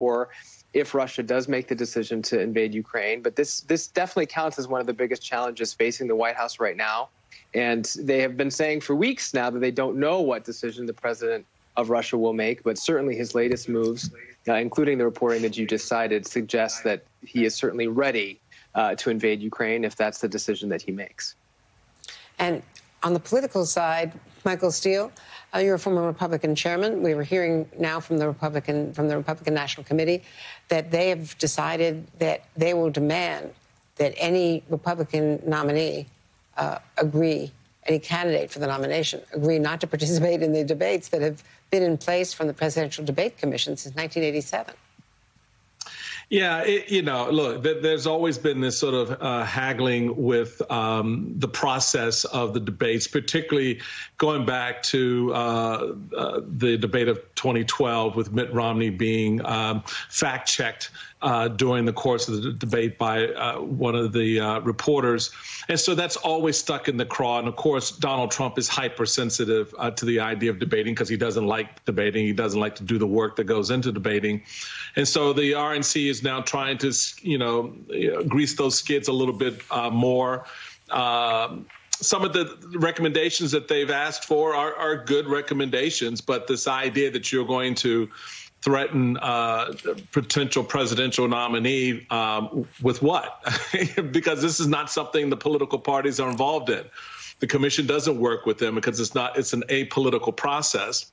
or if Russia does make the decision to invade Ukraine. But this definitely counts as one of the biggest challenges facing the White House right now. And they have been saying for weeks now that they don't know what decision the president of Russia will make, but certainly his latest moves, including the reporting that you just cited, suggests that he is certainly ready to invade Ukraine if that's the decision that he makes. And on the political side, Michael Steele, you're a former Republican chairman. We were hearing now from the Republican National Committee that they have decided that they will demand that any Republican nominee any candidate for the nomination, agree not to participate in the debates that have been in place from the Presidential Debate Commission since 1987. Yeah, look, there's always been this sort of haggling with the process of the debates, particularly going back to the debate of 2012 with Mitt Romney being fact-checked during the course of the debate by one of the reporters. And so that's always stuck in the craw. And, of course, Donald Trump is hypersensitive to the idea of debating because he doesn't like debating. He doesn't like to do the work that goes into debating. And so the RNC is now trying to, grease those skids a little bit more. Some of the recommendations that they've asked for are good recommendations, but this idea that you're going to threaten a potential presidential nominee with what? Because this is not something the political parties are involved in. The commission doesn't work with them because it's an apolitical process.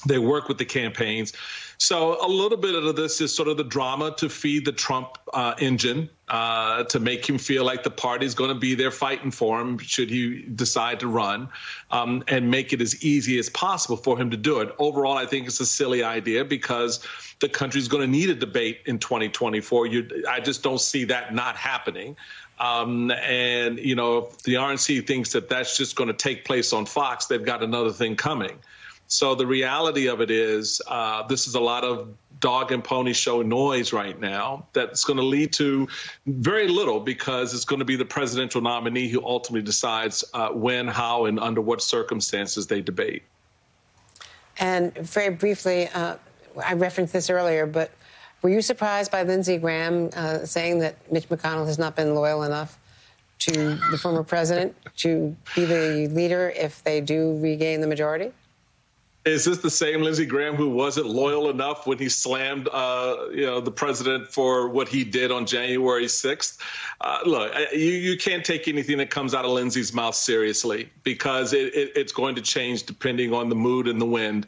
They work with the campaigns. So a little bit of this is sort of the drama to feed the Trump engine, to make him feel like the party's going to be there fighting for him should he decide to run, and make it as easy as possible for him to do it. Overall, I think it's a silly idea because the country's going to need a debate in 2024. I just don't see that not happening. And, if the RNC thinks that that's just going to take place on Fox, they've got another thing coming. So the reality of it is this is a lot of dog and pony show noise right now that's going to lead to very little because it's going to be the presidential nominee who ultimately decides when, how, and under what circumstances they debate. And very briefly, I referenced this earlier, but were you surprised by Lindsey Graham saying that Mitch McConnell has not been loyal enough to the former president to be the leader if they do regain the majority? Is this the same Lindsey Graham who wasn't loyal enough when he slammed, the president for what he did on January 6th? Look, you can't take anything that comes out of Lindsey's mouth seriously because it's going to change depending on the mood and the wind.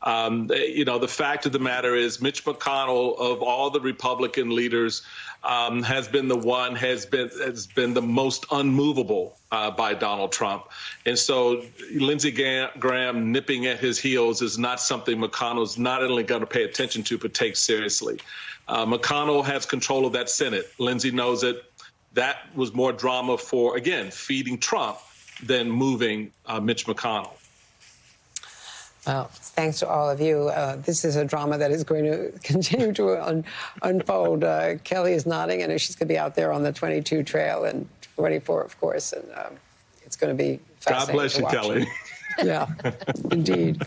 The fact of the matter is Mitch McConnell, of all the Republican leaders, has been the most unmovable by Donald Trump. And so Lindsey Graham nipping at his heels is not something McConnell's not only going to pay attention to, but take seriously. McConnell has control of that Senate. Lindsey knows it. That was more drama for, again, feeding Trump than moving Mitch McConnell. Well, thanks to all of you. This is a drama that is going to continue to unfold. Kelly is nodding. I know she's going to be out there on the 22 trail and 24, of course. And it's going to be fascinating. God bless you, Kelly. Yeah, indeed.